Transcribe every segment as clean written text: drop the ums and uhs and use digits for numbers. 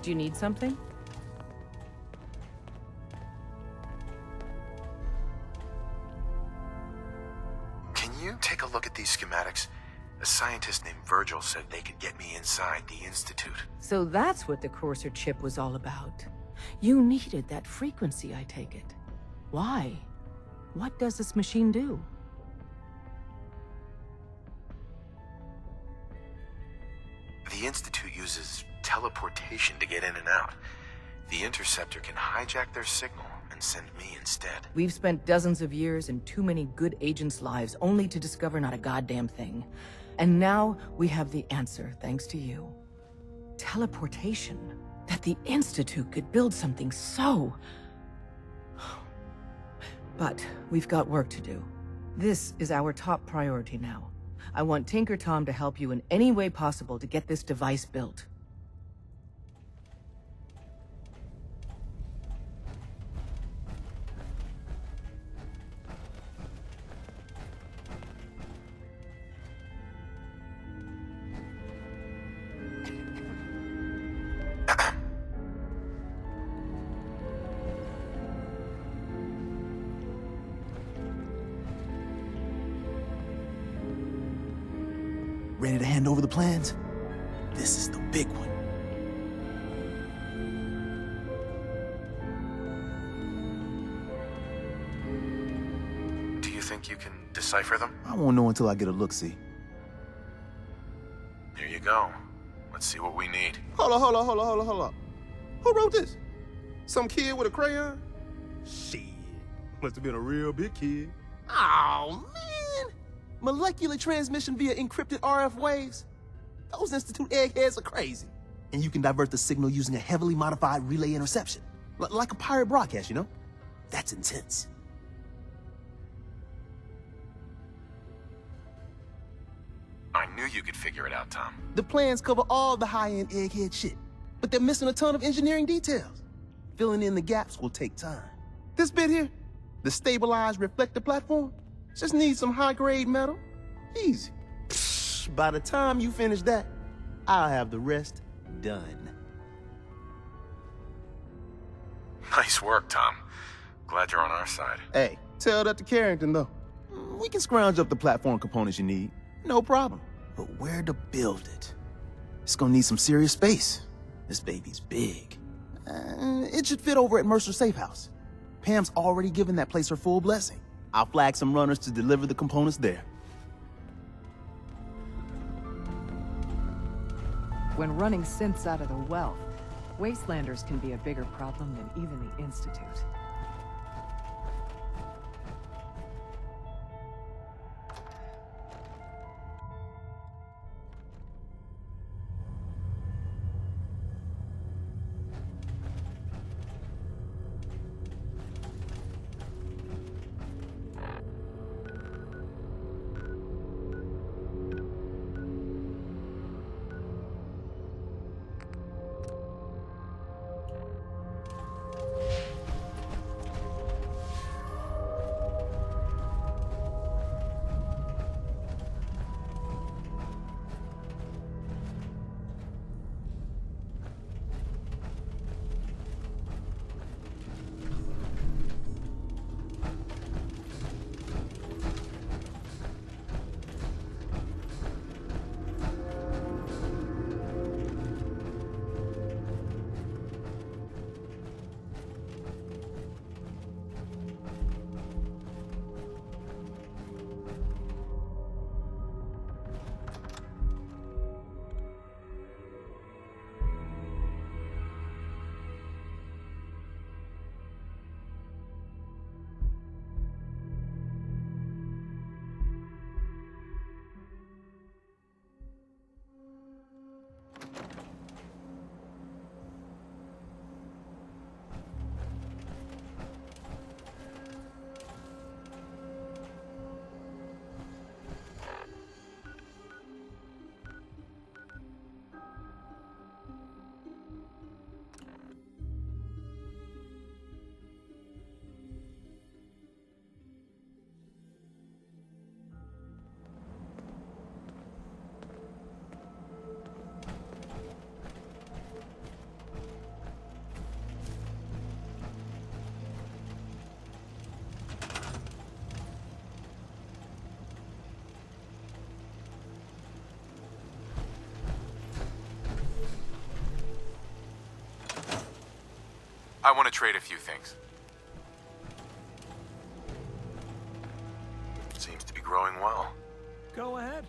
Do you need something? Can you take a look at these schematics? A scientist named Virgil said they could get me inside the Institute. So that's what the Courser chip was all about. You needed that frequency, I take it. Why? What does this machine do? The Institute uses teleportation to get in and out. The Interceptor can hijack their signal and send me instead. We've spent dozens of years and too many good agents' lives only to discover not a goddamn thing. And now we have the answer, thanks to you. Teleportation. That the Institute could build something so... But we've got work to do. This is our top priority now. I want Tinker Tom to help you in any way possible to get this device built. Ready to hand over the plans? This is the big one. Do you think you can decipher them? I won't know until I get a look-see. Here you go. Let's see what we need. Hold on. Who wrote this? Some kid with a crayon? Shit. Must have been a real big kid. Oh, man! Molecular transmission via encrypted RF waves? Those Institute eggheads are crazy. And you can divert the signal using a heavily modified relay interception. Like a pirate broadcast, you know? That's intense. I knew you could figure it out, Tom. The plans cover all the high-end egghead shit, but they're missing a ton of engineering details. Filling in the gaps will take time. This bit here, the stabilized reflector platform, just needs some high-grade metal. Easy. Psh, by the time you finish that, I'll have the rest done. Nice work, Tom. Glad you're on our side. Hey, tell that to Carrington, though. We can scrounge up the platform components you need. No problem. But where to build it? It's gonna need some serious space. This baby's big. It should fit over at Mercer's safe house. Pam's already given that place her full blessing. I'll flag some runners to deliver the components there. When running synths out of the wealth, wastelanders can be a bigger problem than even the Institute. I want to trade a few things. Seems to be growing well. Go ahead.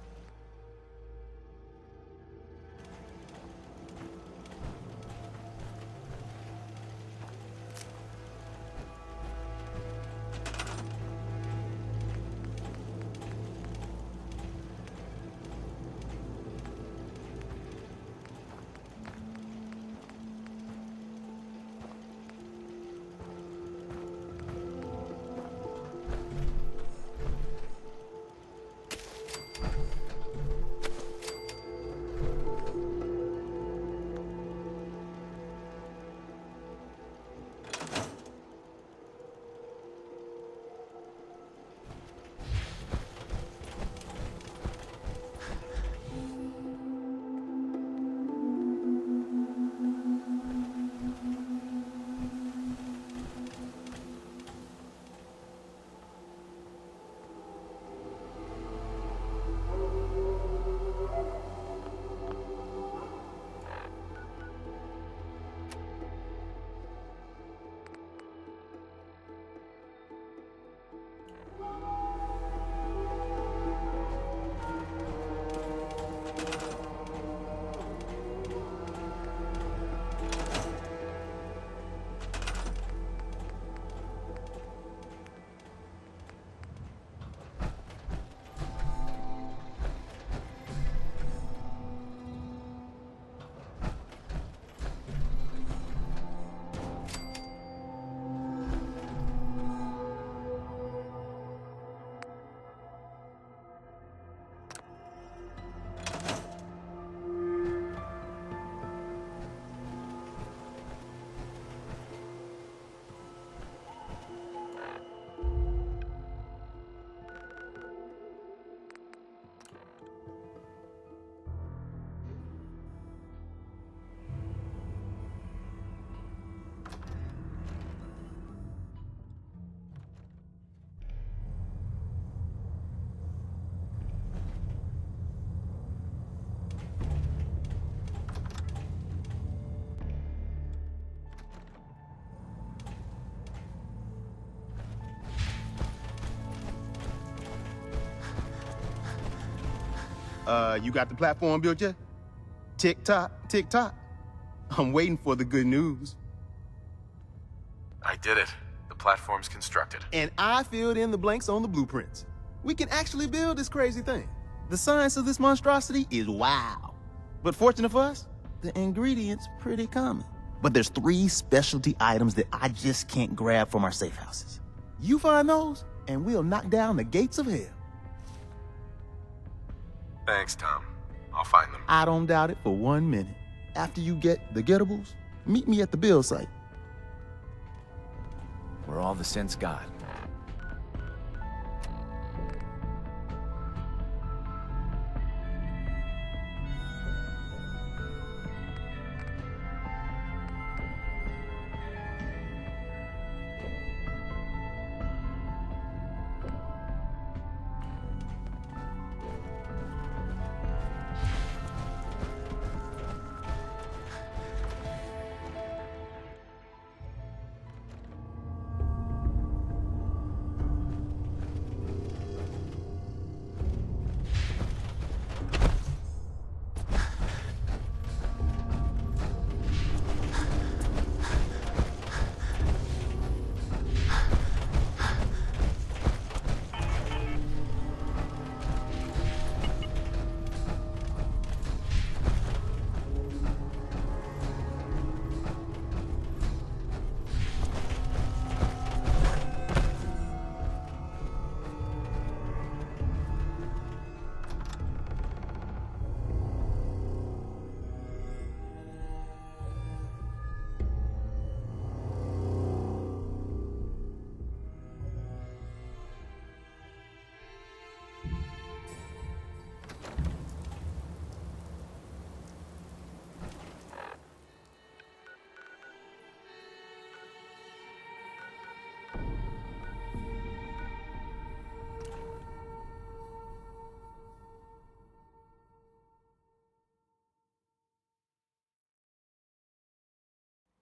You got the platform built yet? Tick tock, tick tock. I'm waiting for the good news. I did it. The platform's constructed. And I filled in the blanks on the blueprints. We can actually build this crazy thing. The science of this monstrosity is wow. But fortunate for us, the ingredients pretty common. But there's 3 specialty items that I just can't grab from our safe houses. You find those, and we'll knock down the gates of hell. Thanks, Tom. I'll find them. I don't doubt it for 1 minute. After you get the gettables, meet me at the build site. We're all the sense God.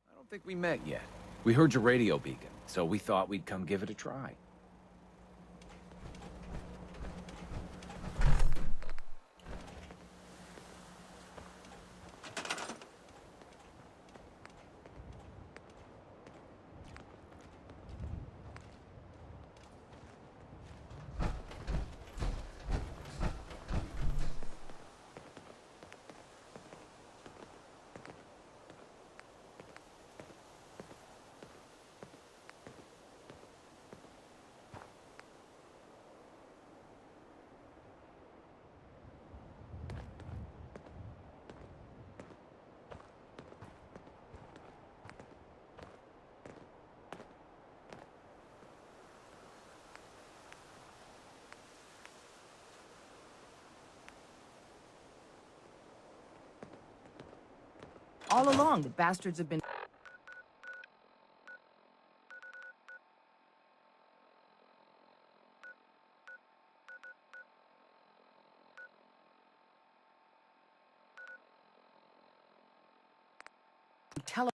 I don't think we met yet. We heard your radio beacon, so we thought we'd come give it a try. All along, the bastards have been... Tele...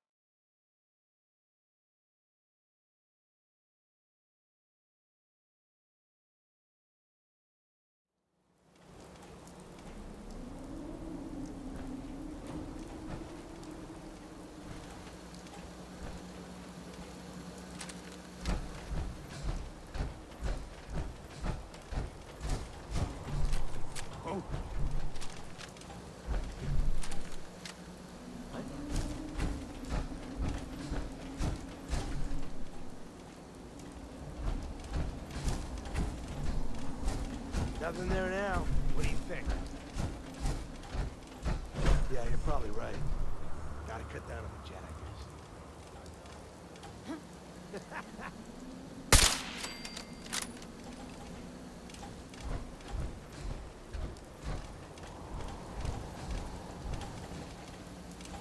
Nothing there now. What do you think? Yeah, you're probably right. Gotta cut down on the jet, I guess.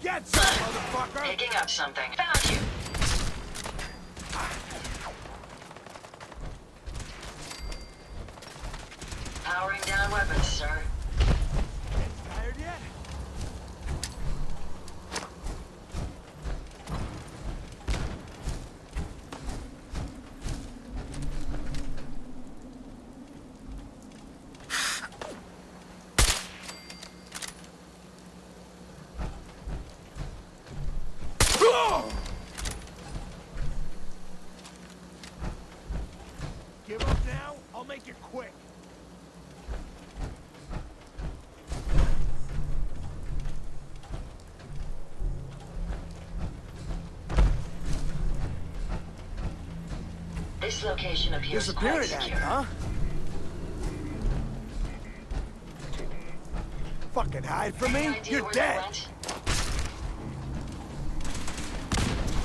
Get some, motherfucker! Picking up something. Found you. Powering down weapons, sir. Tired yet? Give up now? I'll make it quick. This location appears quite secure. Huh? Fucking hide from me? Any idea You're where dead. they went?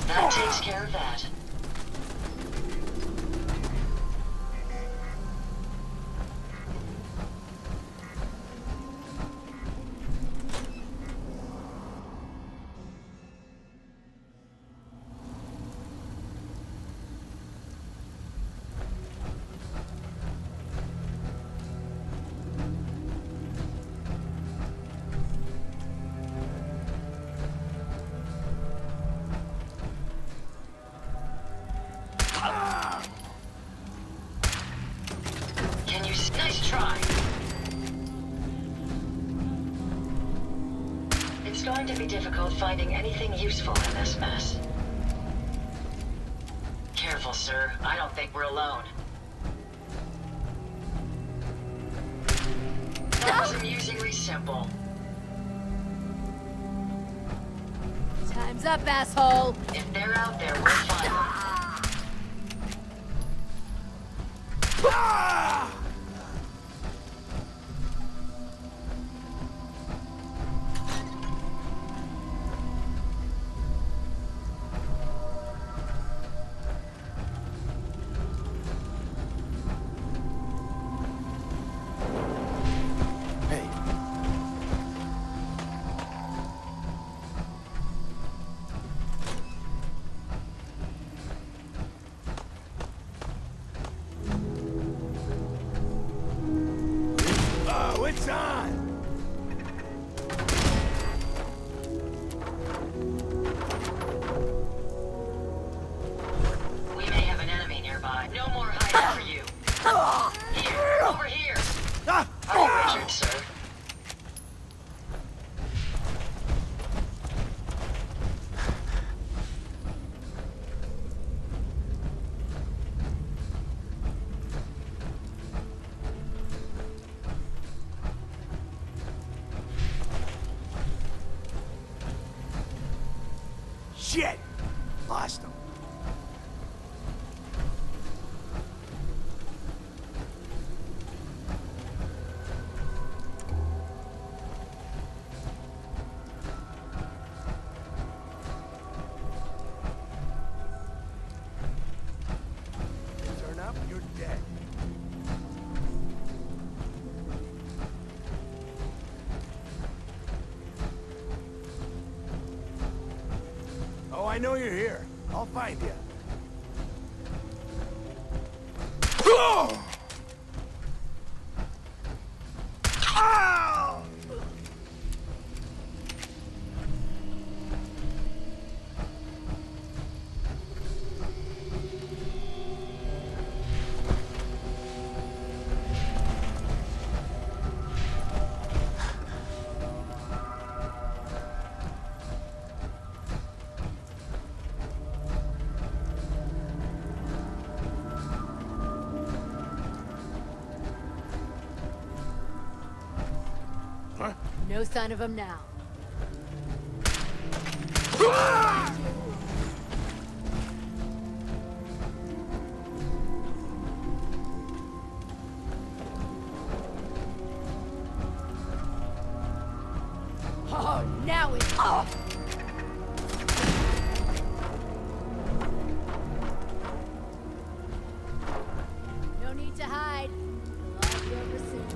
That takes care of that. Nice try. It's going to be difficult finding anything useful in this mess. Careful, sir. I don't think we're alone. That was amusingly simple. Time's up, asshole! If they're out there, we'll find them. It's on! Shit! Lost him. Turn up, you're dead. Oh, I know you're here. I'll find you. No sign of him now. Oh, now it's off. No need to hide. I'll be over soon.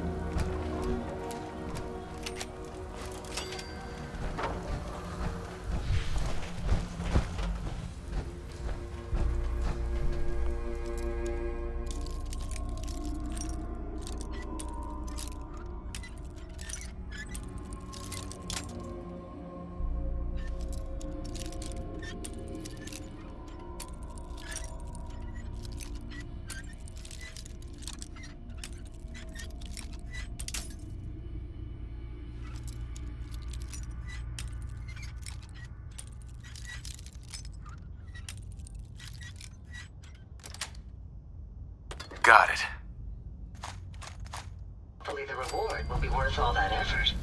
Got it. Hopefully the reward will be worth all that effort.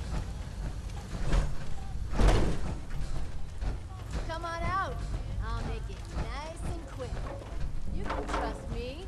Come on out. I'll make it nice and quick. You can trust me.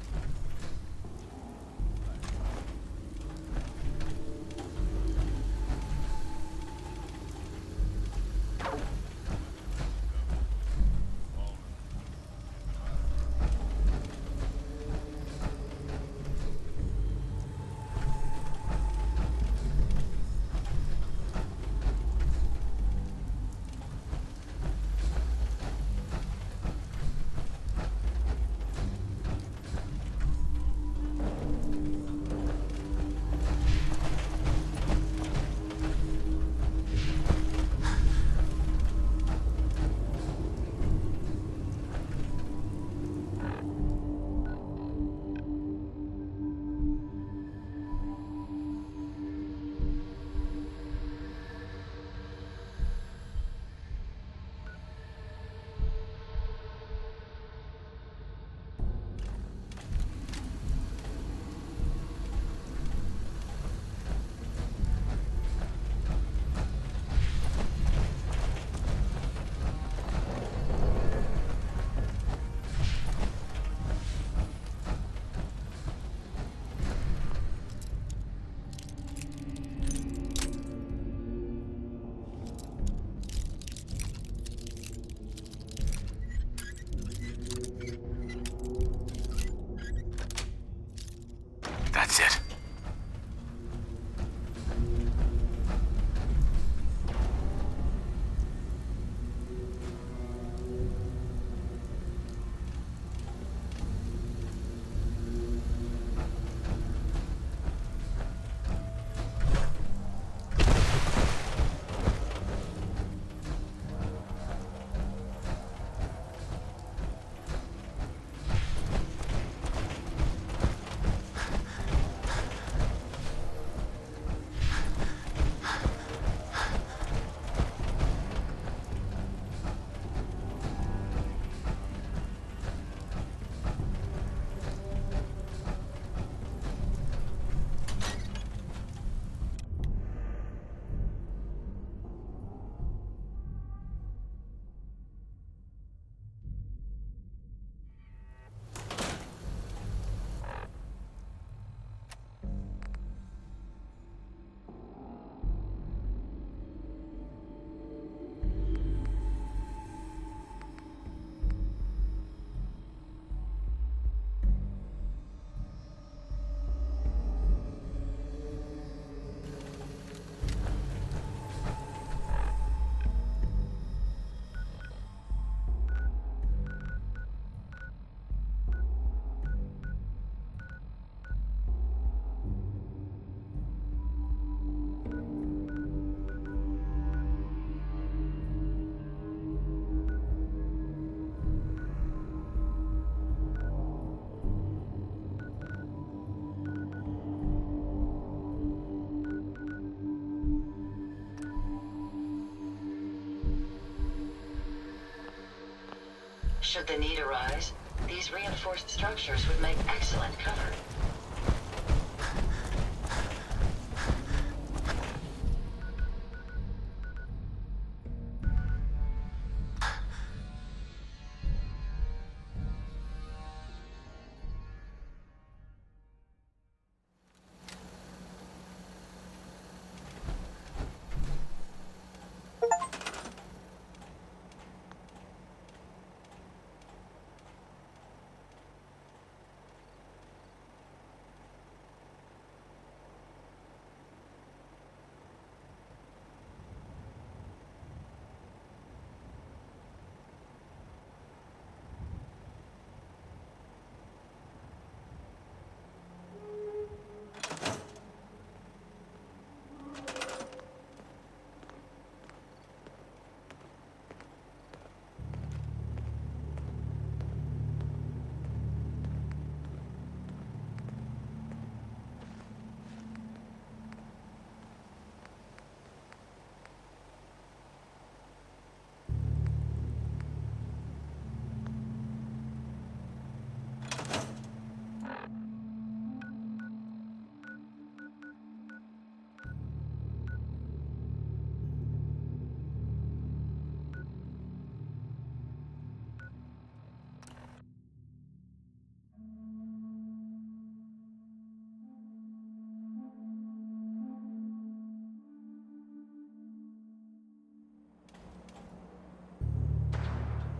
Should the need arise, these reinforced structures would make excellent cover.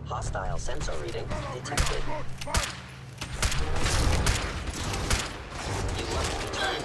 Hostile sensor reading detected. You must return.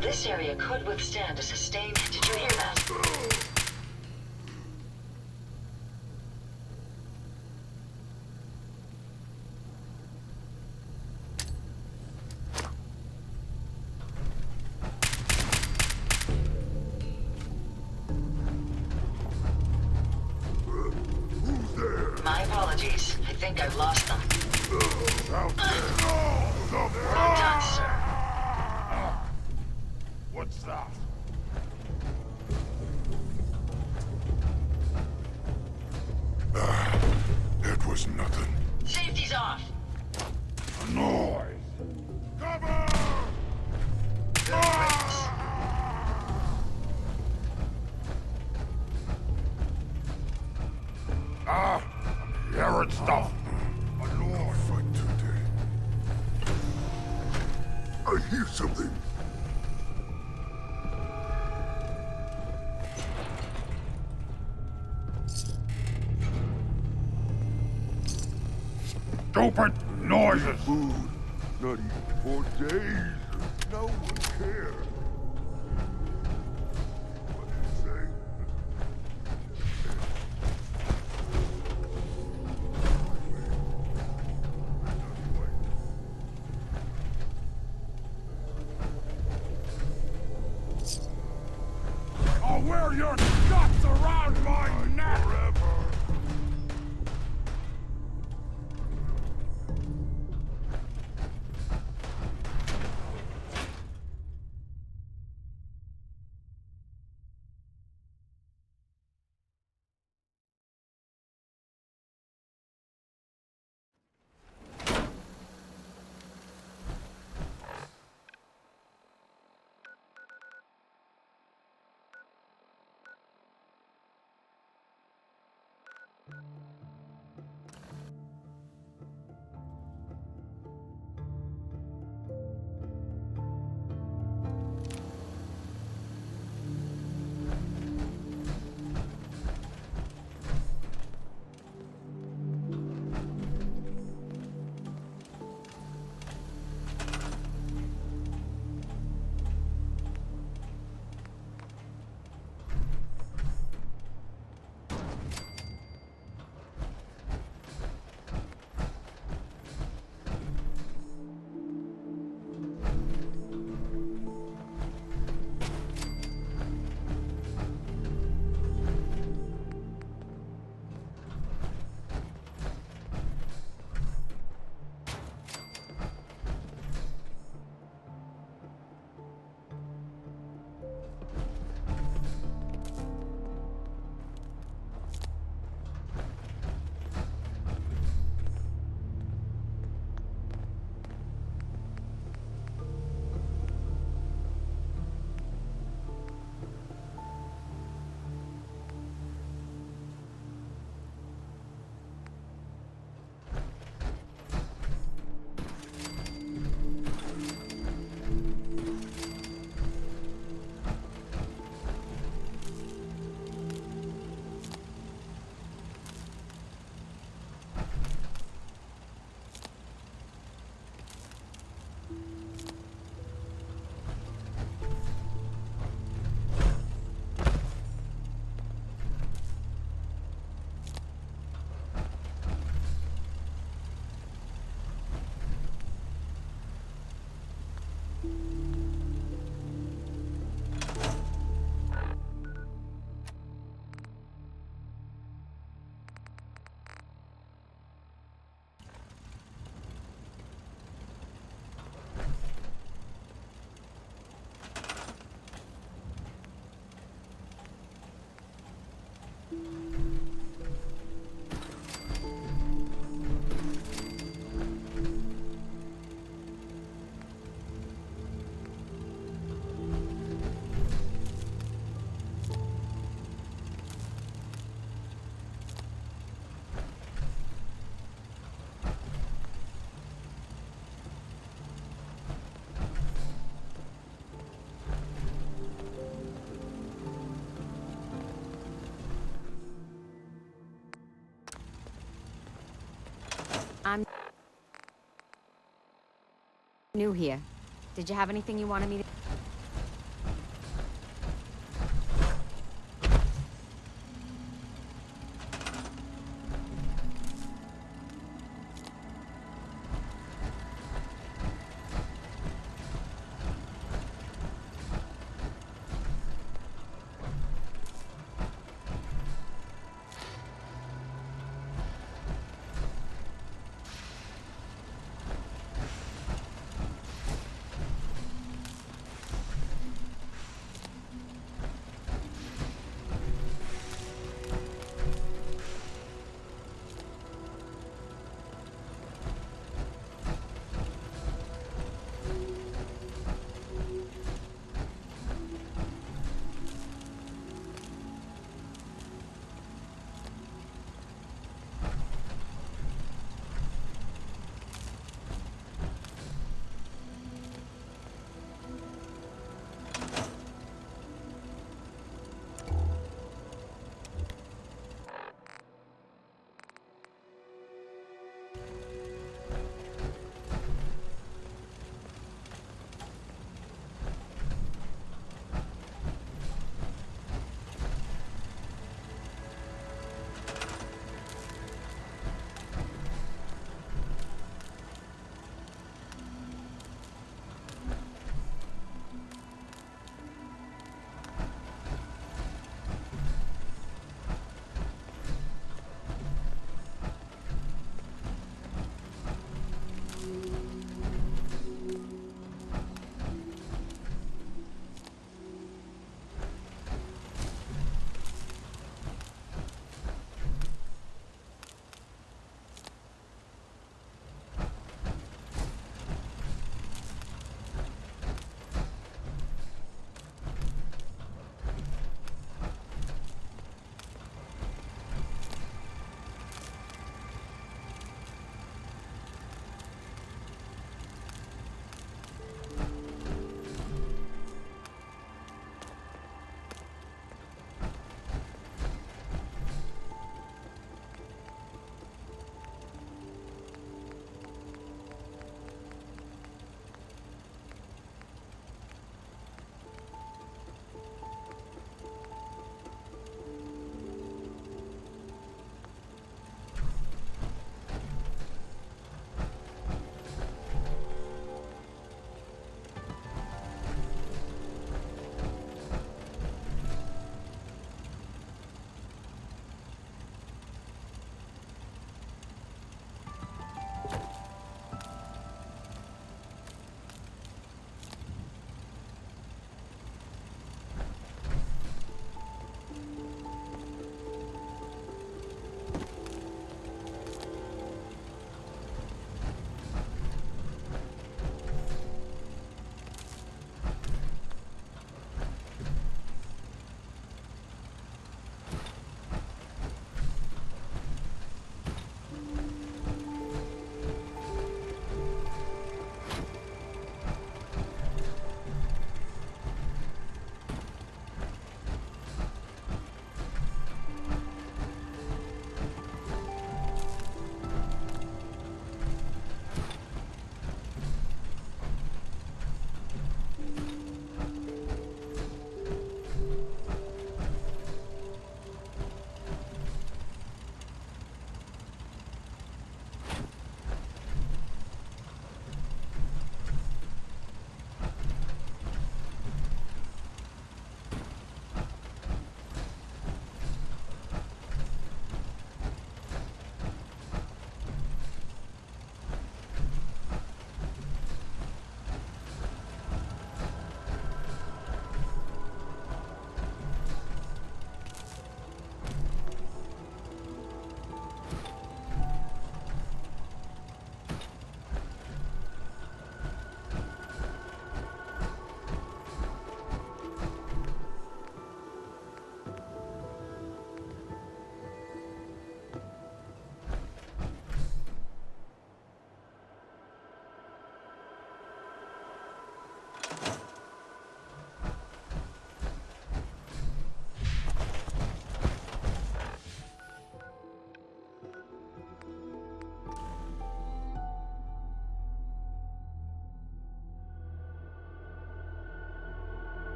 This area could withstand a sustained... Did you hear that? My apologies. I think I've lost them. Well done, sir. What's that? It was nothing. Safety's off. A noise. Cover! Here it's stuff. A noise. Fight today. I hear something. Stupid noises! Food, not eaten for days. No one cares. What do you say? I'll wear your guts around my neck forever. New here. Did you have anything you wanted me to...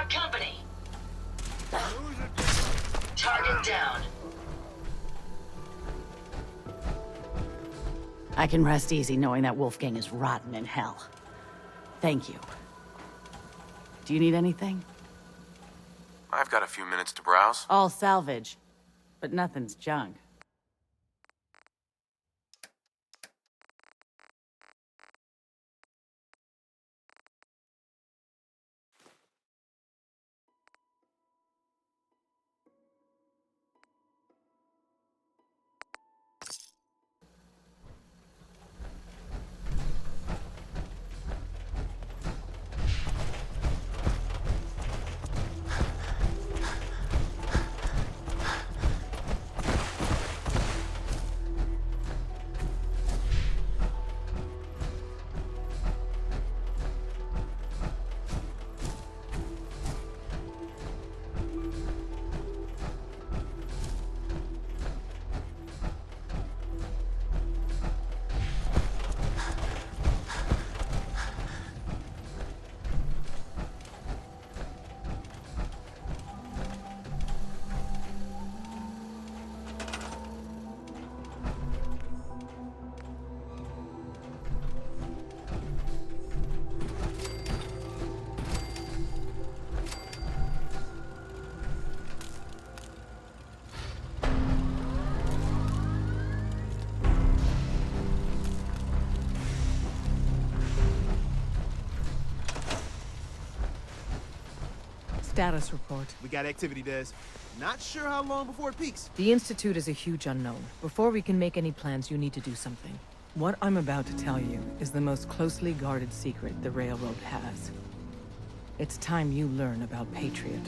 got company. Target down. I can rest easy knowing that Wolfgang is rotten in hell. Thank you. Do you need anything? I've got a few minutes to browse. All salvage, but nothing's junk. Status report. We got activity, Des. Not sure how long before it peaks. The Institute is a huge unknown. Before we can make any plans, you need to do something. What I'm about to tell you is the most closely guarded secret the Railroad has. It's time you learn about Patriot.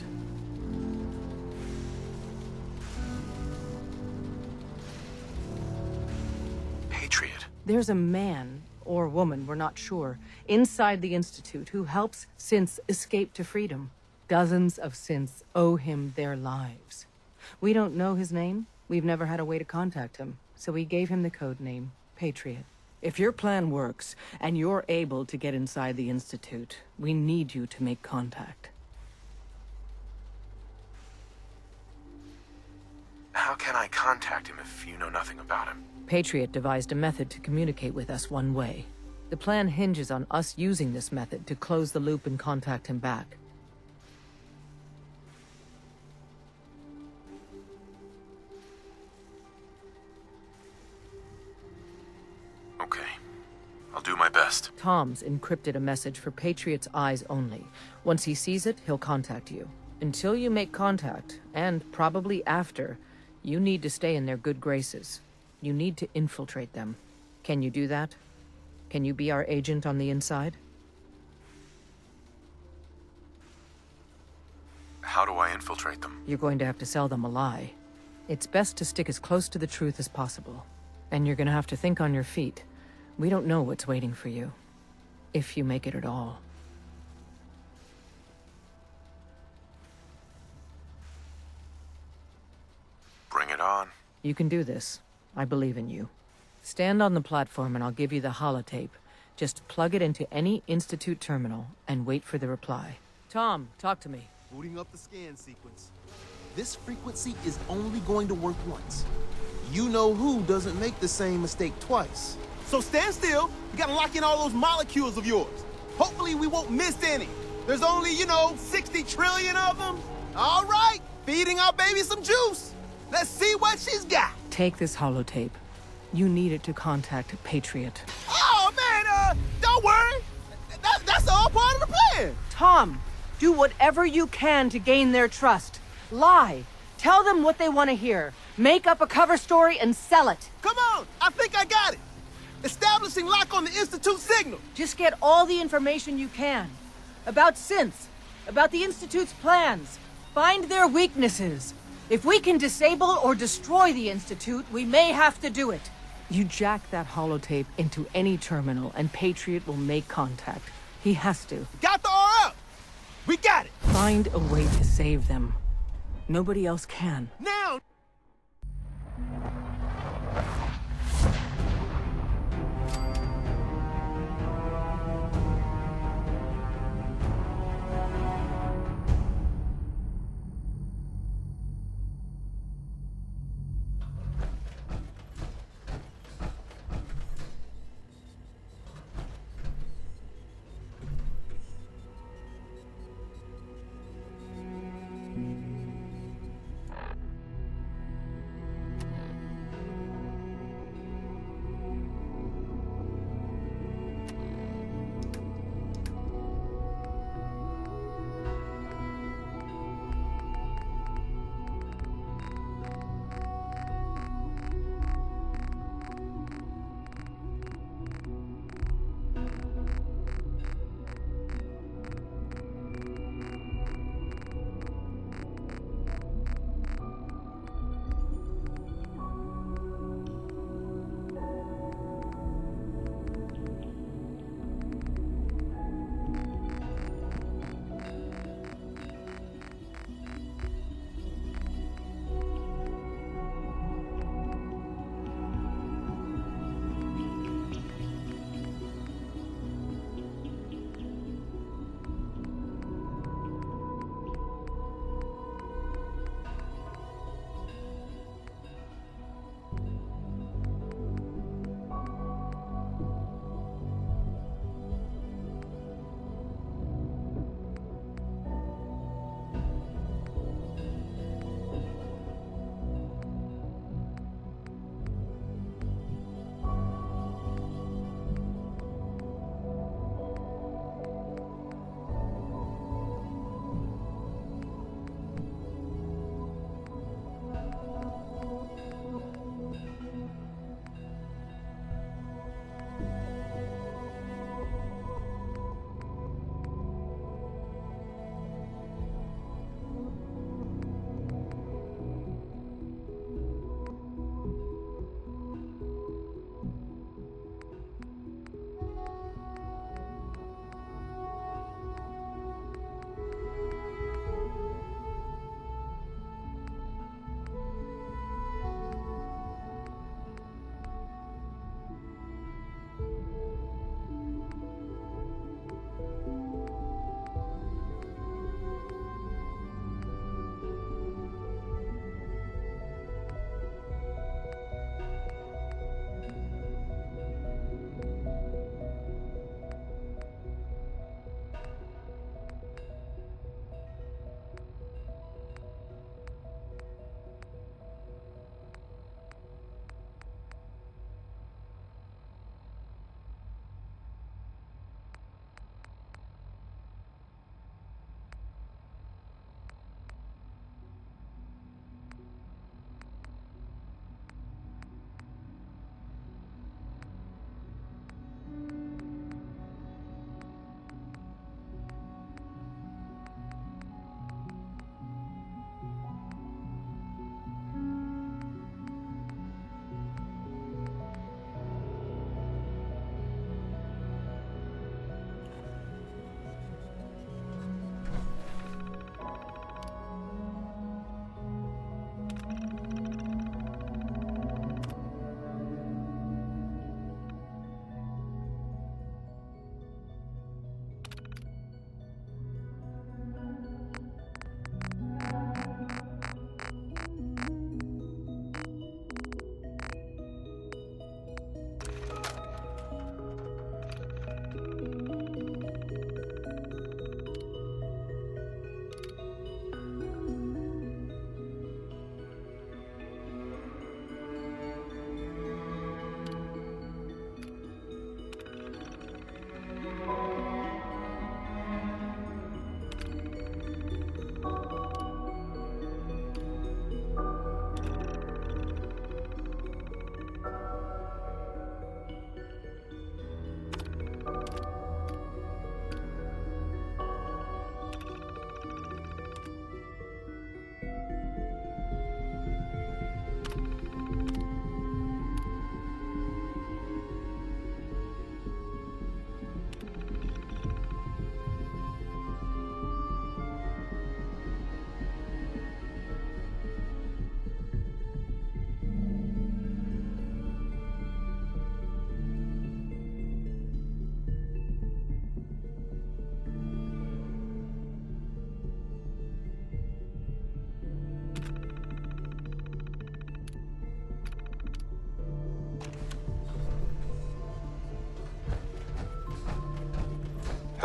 Patriot? There's a man, or woman, we're not sure, inside the Institute who helps synths escape to freedom. Dozens of synths owe him their lives. We don't know his name. We've never had a way to contact him, so we gave him the code name, Patriot. If your plan works, and you're able to get inside the Institute, we need you to make contact. How can I contact him if you know nothing about him? Patriot devised a method to communicate with us one way. The plan hinges on us using this method to close the loop and contact him back. Okay. I'll do my best. Tom's encrypted a message for Patriot's eyes only. Once he sees it, he'll contact you. Until you make contact, and probably after, you need to stay in their good graces. You need to infiltrate them. Can you do that? Can you be our agent on the inside? How do I infiltrate them? You're going to have to sell them a lie. It's best to stick as close to the truth as possible. And you're gonna have to think on your feet. We don't know what's waiting for you. If you make it at all. Bring it on. You can do this. I believe in you. Stand on the platform and I'll give you the holotape. Just plug it into any Institute terminal and wait for the reply. Tom, talk to me. Booting up the scan sequence. This frequency is only going to work once. You know who doesn't make the same mistake twice. So stand still. You gotta lock in all those molecules of yours. Hopefully we won't miss any. There's only, 60 trillion of them. All right, feeding our baby some juice. Let's see what she's got. Take this holotape. You need it to contact Patriot. Oh, man, don't worry. That's all part of the plan. Tom, do whatever you can to gain their trust. Lie. Tell them what they want to hear. Make up a cover story and sell it. Come on, I think I got it. Establishing lock on the Institute signal. Just get all the information you can. About synths, about the Institute's plans. Find their weaknesses. If we can disable or destroy the Institute, we may have to do it. You jack that holotape into any terminal and Patriot will make contact. He has to. Got the R up. We got it. Find a way to save them. Nobody else can. Now.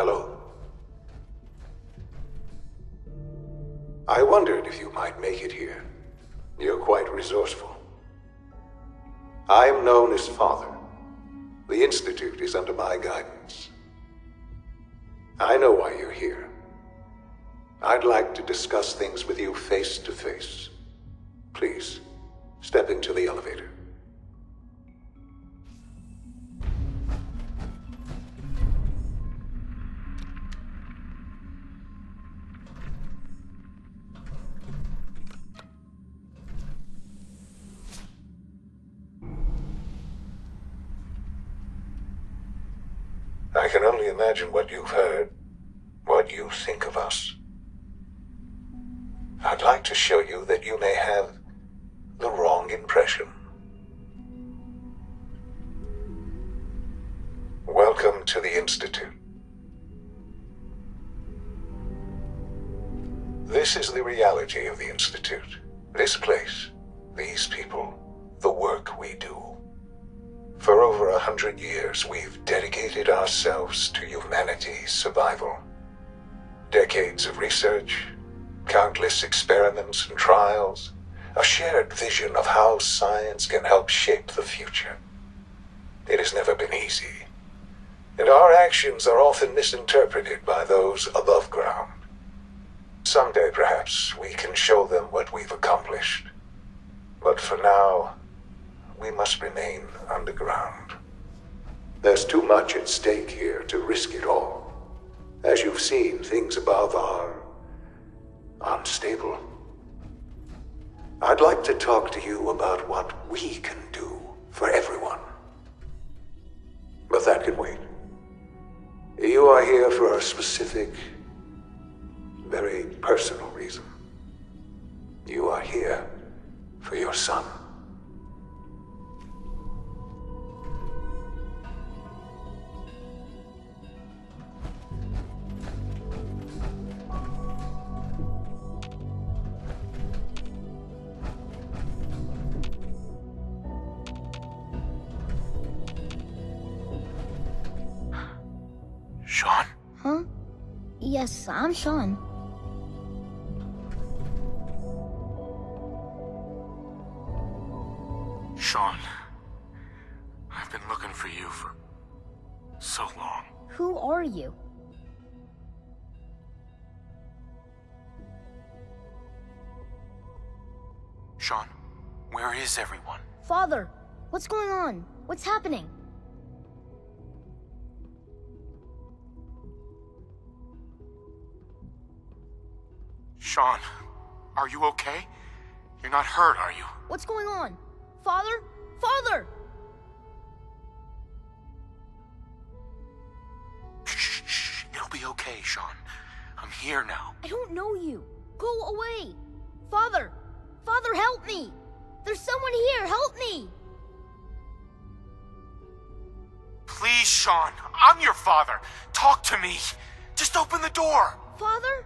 Hello. I wondered if you might make it here. You're quite resourceful. I am known as Father. The Institute is under my guidance. I know why you're here. I'd like to discuss things with you face to face. Please, step into the elevator. I can only imagine what you've heard, what you think of us. I'd like to show you that you may have the wrong impression. Welcome to the Institute. This is the reality of the Institute. This place, these people, the work we do. For over 100 years, we've dedicated ourselves to humanity's survival. Decades of research, countless experiments and trials, a shared vision of how science can help shape the future. It has never been easy, and our actions are often misinterpreted by those above ground. Someday, perhaps, we can show them what we've accomplished. But for now, we must remain underground. There's too much at stake here to risk it all. As you've seen, things above are unstable. I'd like to talk to you about what we can do for everyone. But that can wait. You are here for a specific, very personal reason. You are here for your son. Sean? Huh? Yes, I'm Sean. Sean, I've been looking for you for so long. Who are you? Sean, where is everyone? Father, what's going on? What's happening? Sean, are you okay? You're not hurt, are you? What's going on? Father? Father! Shh. It'll be okay, Sean. I'm here now. I don't know you. Go away. Father! Father, help me! There's someone here, help me! Please, Sean. I'm your father. Talk to me. Just open the door. Father?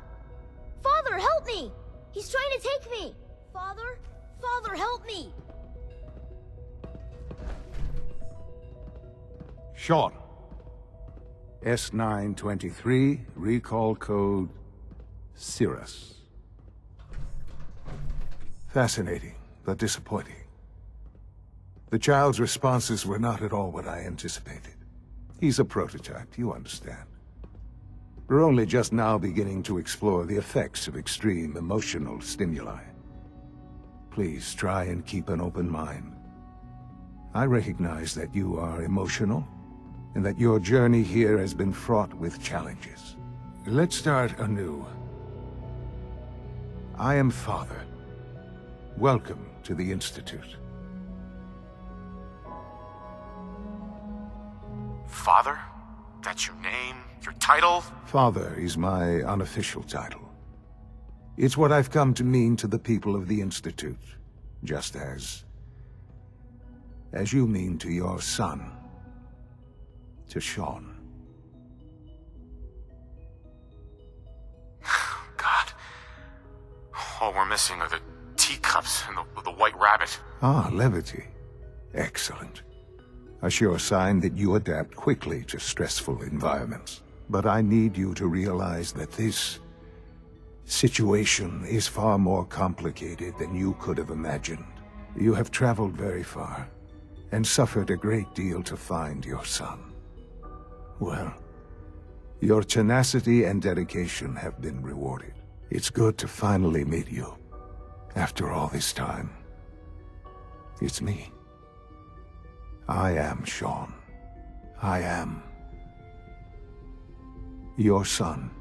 Father, help me! He's trying to take me! Father? Father, help me! Sean. S923, recall code Cirrus. Fascinating, but disappointing. The child's responses were not at all what I anticipated. He's a prototype, you understand. We're only just now beginning to explore the effects of extreme emotional stimuli. Please try and keep an open mind. I recognize that you are emotional, and that your journey here has been fraught with challenges. Let's start anew. I am Father. Welcome to the Institute. Father? That's your name? Your title? Father is my unofficial title. It's what I've come to mean to the people of the Institute, just as you mean to your son, to Sean. God. All we're missing are the teacups and the white rabbit. Ah, levity. Excellent. A sure sign that you adapt quickly to stressful environments. But I need you to realize that this situation is far more complicated than you could have imagined. You have traveled very far, and suffered a great deal to find your son. Well, your tenacity and dedication have been rewarded. It's good to finally meet you, after all this time. It's me. I am Sean. I am your son.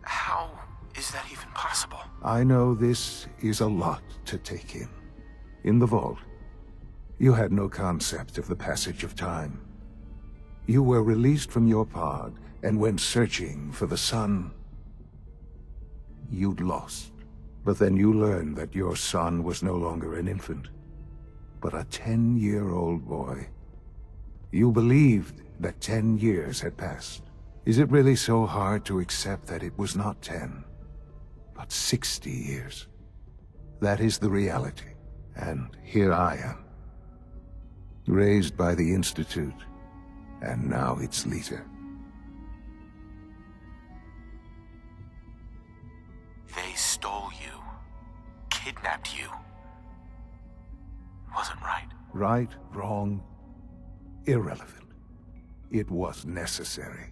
How is that even possible? I know this is a lot to take in. In the vault, you had no concept of the passage of time. You were released from your pod and went searching for the son you'd lost. But then you learned that your son was no longer an infant, but a 10-year-old boy. You believed that 10 years had passed. Is it really so hard to accept that it was not 10, but 60 years? That is the reality, and here I am, raised by the Institute, and now its leader. They stole you, kidnapped you. Wasn't right. Right, wrong, irrelevant. It was necessary.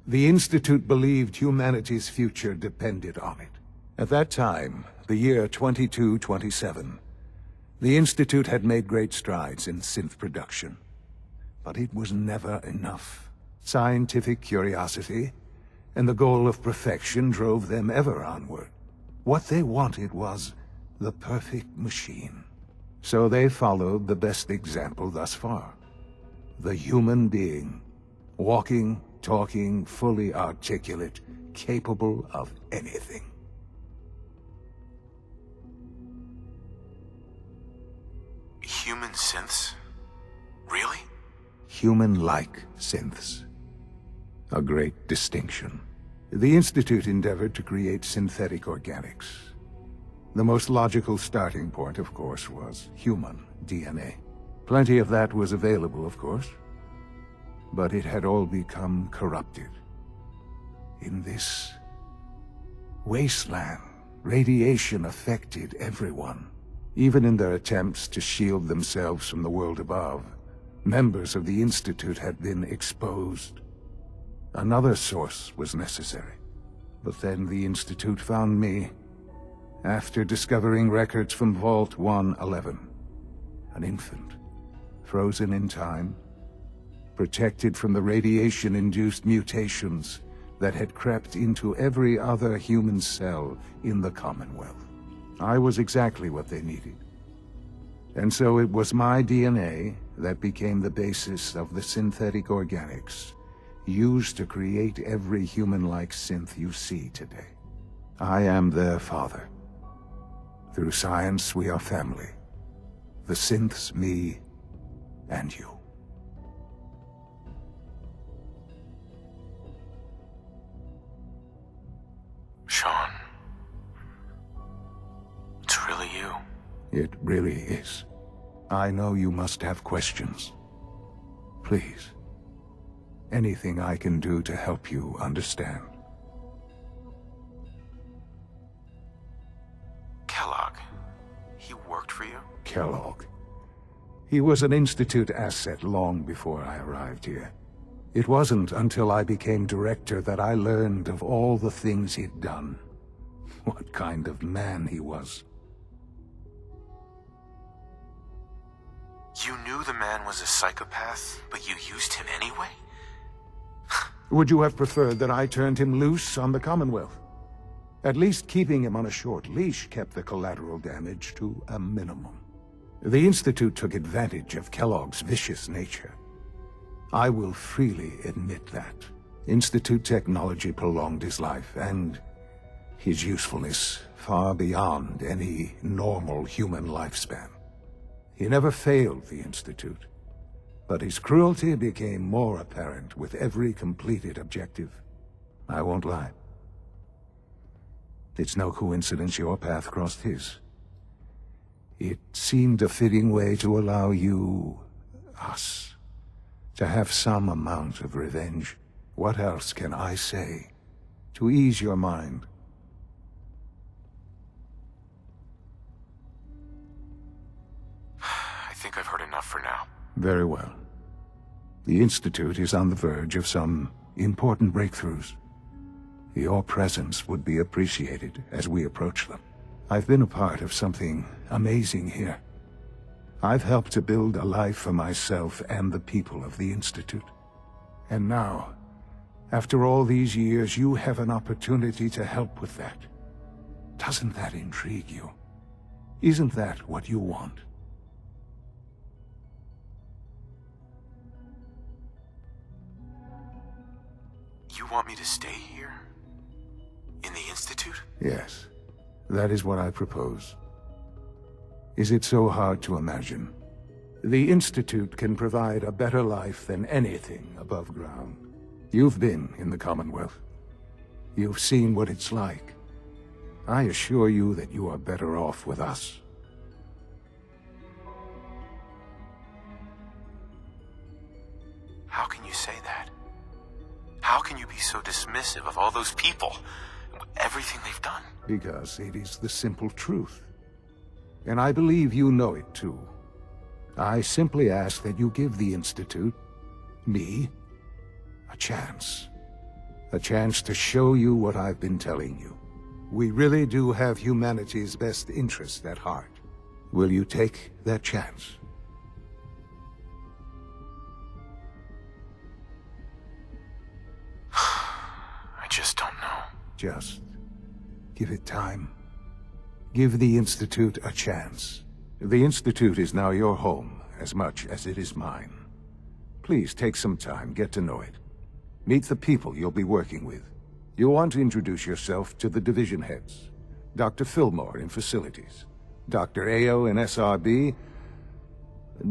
The Institute believed humanity's future depended on it. At that time, the year 2227, the Institute had made great strides in synth production. But it was never enough. Scientific curiosity and the goal of perfection drove them ever onward. What they wanted was the perfect machine. So they followed the best example thus far. The human being. Walking, talking, fully articulate, capable of anything. Human synths? Really? Human-like synths. A great distinction. The Institute endeavored to create synthetic organics. The most logical starting point, of course, was human DNA. Plenty of that was available, of course. But it had all become corrupted. In this wasteland, radiation affected everyone. Even in their attempts to shield themselves from the world above, members of the Institute had been exposed. Another source was necessary. But then the Institute found me, after discovering records from Vault 111. An infant, frozen in time, protected from the radiation-induced mutations that had crept into every other human cell in the Commonwealth. I was exactly what they needed. And so it was my DNA that became the basis of the synthetic organics used to create every human-like synth you see today. I am their father. Through science, we are family. The synths, me, and you. Sean. It's really you. It really is. I know you must have questions. Please. Anything I can do to help you understand. Kellogg. He worked for you? Kellogg. He was an Institute asset long before I arrived here. It wasn't until I became director that I learned of all the things he'd done. What kind of man he was. You knew the man was a psychopath, but you used him anyway? Would you have preferred that I turned him loose on the Commonwealth? At least keeping him on a short leash kept the collateral damage to a minimum. The Institute took advantage of Kellogg's vicious nature. I will freely admit that. Institute technology prolonged his life, and his usefulness far beyond any normal human lifespan. He never failed the Institute, but his cruelty became more apparent with every completed objective. I won't lie. It's no coincidence your path crossed his. It seemed a fitting way to allow you, us. To have some amount of revenge. What else can I say to ease your mind? I think I've heard enough for now. Very well. The Institute is on the verge of some important breakthroughs. Your presence would be appreciated as we approach them. I've been a part of something amazing here. I've helped to build a life for myself and the people of the Institute. And now, after all these years, you have an opportunity to help with that. Doesn't that intrigue you? Isn't that what you want? You want me to stay here? In the Institute? Yes, that is what I propose. Is it so hard to imagine? The Institute can provide a better life than anything above ground. You've been in the Commonwealth. You've seen what it's like. I assure you that you are better off with us. How can you say that? How can you be so dismissive of all those people? Everything they've done? Because it is the simple truth. And I believe you know it too. I simply ask that you give the Institute, me, a chance. A chance to show you what I've been telling you. We really do have humanity's best interest at heart. Will you take that chance? I just don't know. Just give it time. Give the Institute a chance. The Institute is now your home, as much as it is mine. Please take some time, get to know it. Meet the people you'll be working with. You'll want to introduce yourself to the division heads. Dr. Fillmore in Facilities, Dr. Ayo in SRB,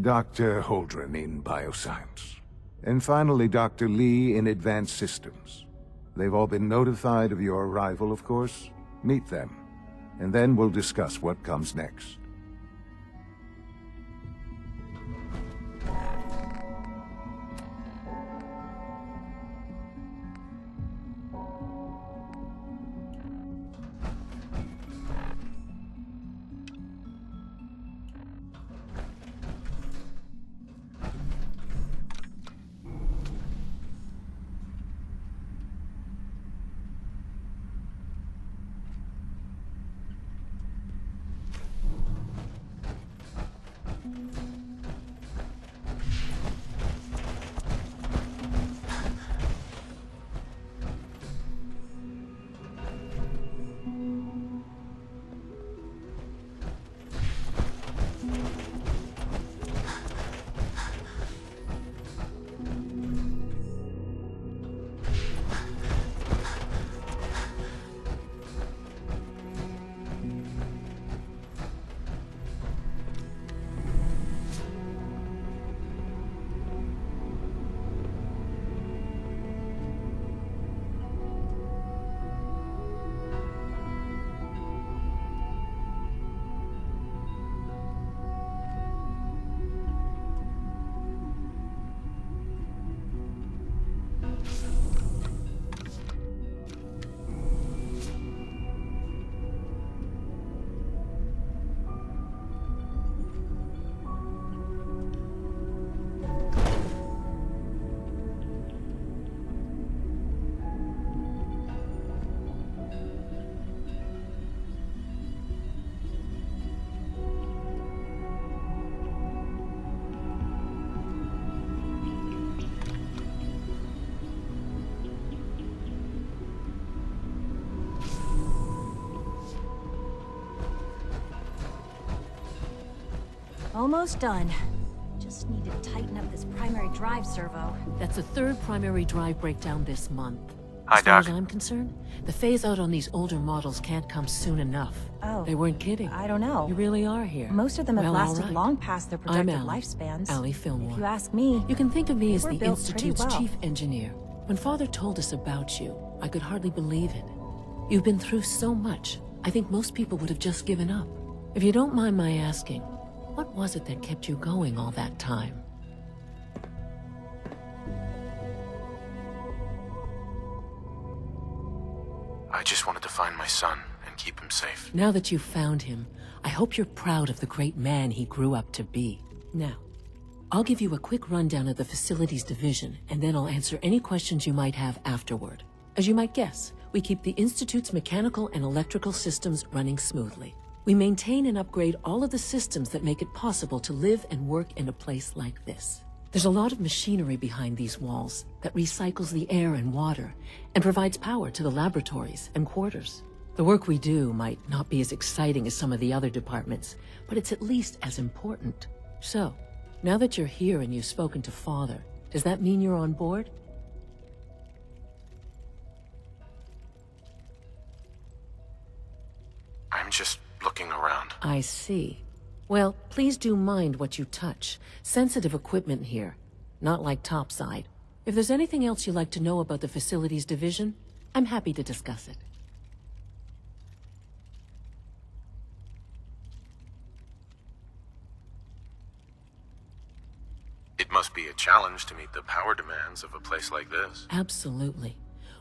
Dr. Holdren in Bioscience, and finally Dr. Lee in Advanced Systems. They've all been notified of your arrival, of course. Meet them, and then we'll discuss what comes next. Almost done. Just need to tighten up this primary drive servo. That's the third primary drive breakdown this month. Hi, as far Doc. as I'm concerned, the phase-out on these older models can't come soon enough. Oh. They weren't kidding. I don't know. You really are here. Most of them have Well, all lasted right. long past their I'm projected Allie. lifespans. Allie Fillmore. If you ask me, You can think of me as We're the built pretty Institute's well. chief engineer. When Father told us about you, I could hardly believe it. You've been through so much, I think most people would have just given up. If you don't mind my asking, what was it that kept you going all that time? I just wanted to find my son and keep him safe. Now that you've found him, I hope you're proud of the great man he grew up to be. Now, I'll give you a quick rundown of the Facilities Division, and then I'll answer any questions you might have afterward. As you might guess, we keep the Institute's mechanical and electrical systems running smoothly. We maintain and upgrade all of the systems that make it possible to live and work in a place like this. There's a lot of machinery behind these walls that recycles the air and water and provides power to the laboratories and quarters. The work we do might not be as exciting as some of the other departments, but it's at least as important. So, now that you're here and you've spoken to Father, does that mean you're on board? I'm just looking around. I see. Well, please do mind what you touch. Sensitive equipment here, not like topside. If there's anything else you'd like to know about the Facilities Division, I'm happy to discuss it. It must be a challenge to meet the power demands of a place like this. Absolutely.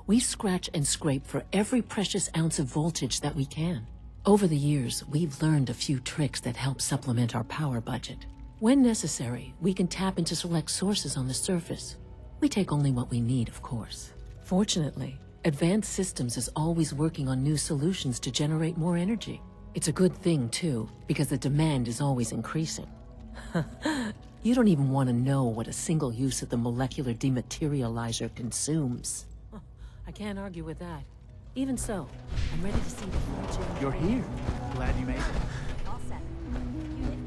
We scratch and scrape for every precious ounce of voltage that we can. Over the years, we've learned a few tricks that help supplement our power budget. When necessary, we can tap into select sources on the surface. We take only what we need, of course. Fortunately, Advanced Systems is always working on new solutions to generate more energy. It's a good thing, too, because the demand is always increasing. You don't even want to know what a single use of the molecular dematerializer consumes. I can't argue with that. Even so, I'm ready to see the future. You're here. Glad you made it. All set. Unit.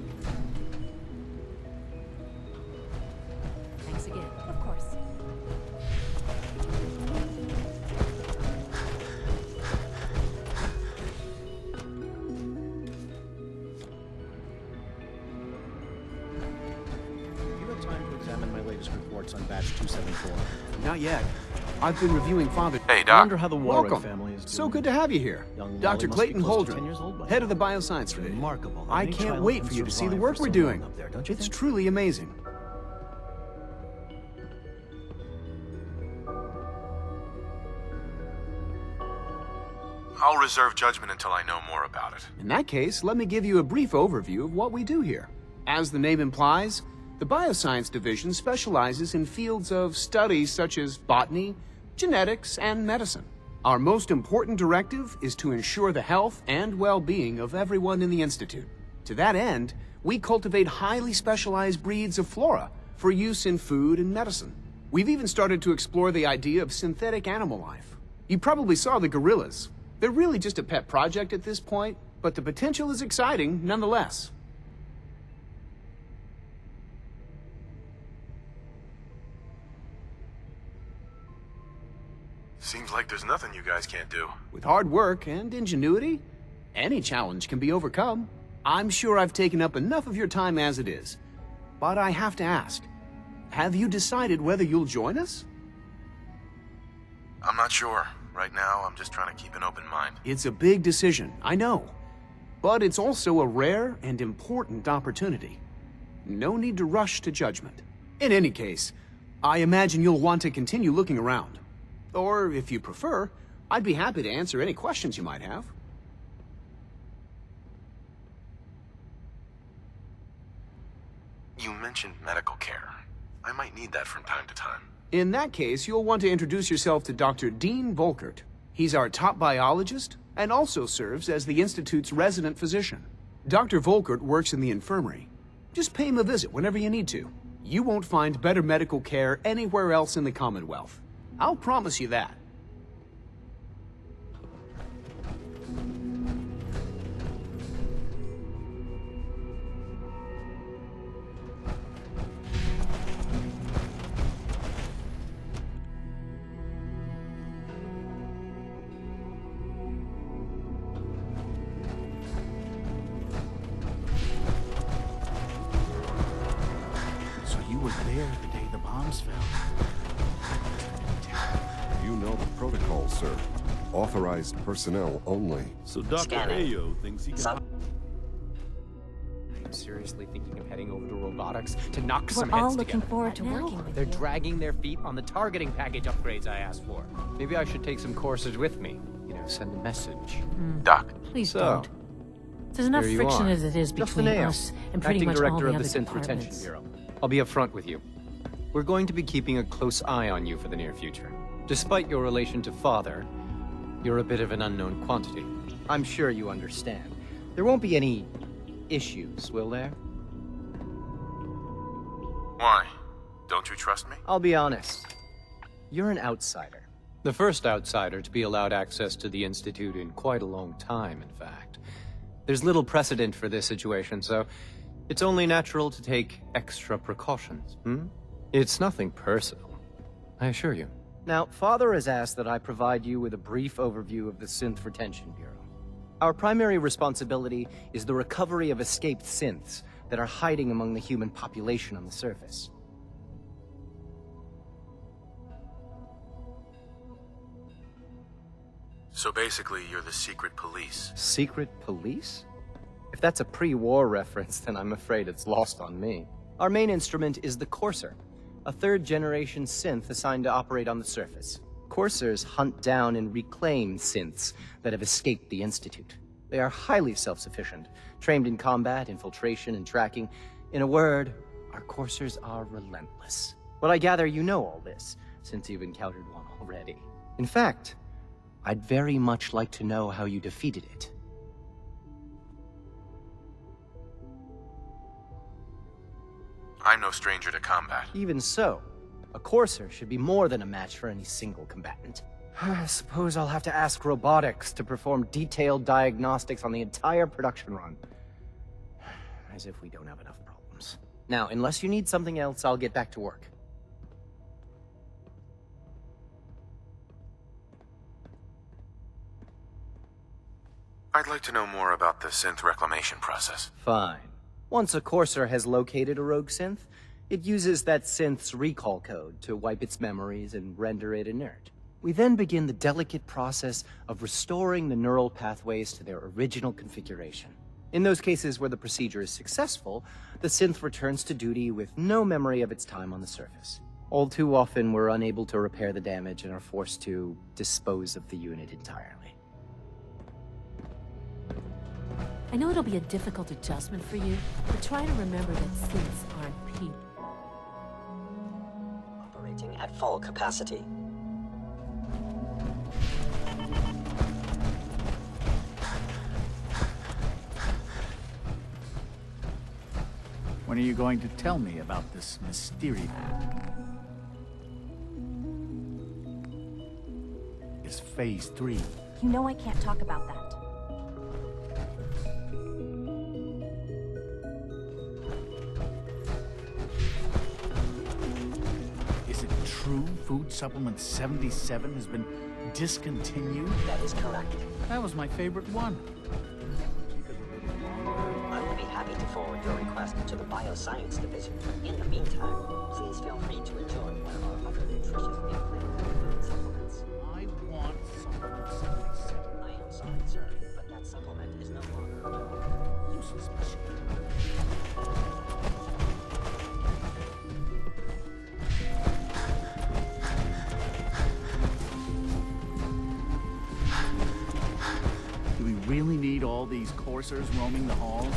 Thanks again. Of course. You have time to examine my latest reports on batch 274. Not yet. I've been reviewing Father. Hey, Doc. I wonder how the Warren Welcome. family is doing. So good to have you here. Young Dr. Wally must be Clayton close to 10 Holdren, years old by head now. of the Bioscience Division. Remarkable. I Any can't child wait can for you to see the survive work for we're so doing. long up there, don't you It's think? truly amazing. I'll reserve judgment until I know more about it. In that case, let me give you a brief overview of what we do here. As the name implies, the Bioscience Division specializes in fields of studies such as botany, genetics, and medicine. Our most important directive is to ensure the health and well-being of everyone in the Institute. To that end, we cultivate highly specialized breeds of flora for use in food and medicine. We've even started to explore the idea of synthetic animal life. You probably saw the gorillas. They're really just a pet project at this point, but the potential is exciting nonetheless. Seems like there's nothing you guys can't do. With hard work and ingenuity, any challenge can be overcome. I'm sure I've taken up enough of your time as it is, but I have to ask, have you decided whether you'll join us? I'm not sure. Right now, I'm just trying to keep an open mind. It's a big decision, I know, but it's also a rare and important opportunity. No need to rush to judgment. In any case, I imagine you'll want to continue looking around. Or, if you prefer, I'd be happy to answer any questions you might have. You mentioned medical care. I might need that from time to time. In that case, you'll want to introduce yourself to Dr. Dean Volkert. He's our top biologist and also serves as the Institute's resident physician. Dr. Volkert works in the infirmary. Just pay him a visit whenever you need to. You won't find better medical care anywhere else in the Commonwealth. I'll promise you that. So you were there the day the bombs fell. You know the protocol, sir. Authorized personnel only. So Dr. Ayo thinks he can... I'm seriously thinking of heading over to robotics to knock some We're all heads looking together. forward to working with They're you. dragging their feet on the targeting package upgrades I asked for. Maybe I should take some courses with me. send a message. Doc. Please So, don't. There's enough here you friction are. as it is Justin between Ayo, us and pretty Acting much all Director the of other the Synth Retention departments. Bureau. I'll be upfront with you. We're going to be keeping a close eye on you for the near future. Despite your relation to Father, you're a bit of an unknown quantity. I'm sure you understand. There won't be any issues, will there? Why? Don't you trust me? I'll be honest. You're an outsider. The first outsider to be allowed access to the Institute in quite a long time, in fact. There's little precedent for this situation, so it's only natural to take extra precautions, It's nothing personal, I assure you. Now, Father has asked that I provide you with a brief overview of the Synth Retention Bureau. Our primary responsibility is the recovery of escaped synths that are hiding among the human population on the surface. So basically, you're the secret police. Secret police? If that's a pre-war reference, then I'm afraid it's lost on me. Our main instrument is the Courser, a third-generation synth assigned to operate on the surface. Coursers hunt down and reclaim synths that have escaped the Institute. They are highly self-sufficient, trained in combat, infiltration, and tracking. In a word, our Coursers are relentless. Well, I gather you know all this, since you've encountered one already. In fact, I'd very much like to know how you defeated it. I'm no stranger to combat. Even so, a Courser should be more than a match for any single combatant. I suppose I'll have to ask robotics to perform detailed diagnostics on the entire production run. As if we don't have enough problems. Now, unless you need something else, I'll get back to work. I'd like to know more about the synth reclamation process. Fine. Once a Courser has located a rogue synth, it uses that synth's recall code to wipe its memories and render it inert. We then begin the delicate process of restoring the neural pathways to their original configuration. In those cases where the procedure is successful, the synth returns to duty with no memory of its time on the surface. All too often, we're unable to repair the damage and are forced to dispose of the unit entirely. I know it'll be a difficult adjustment for you, but try to remember that synths aren't people. Operating at full capacity. When are you going to tell me about this mysterious? It's Phase 3. You know I can't talk about that. Is it true Food Supplement 77 has been discontinued? That is correct. That was my favorite one. I will be happy to forward your request to the Bioscience Division. In the meantime, please feel free to enjoy one of our other nutritious implant supplements. I want Supplement 77. I am sorry, sir, but that supplement is no longer useless machine. Do we really need all these coursers roaming the halls?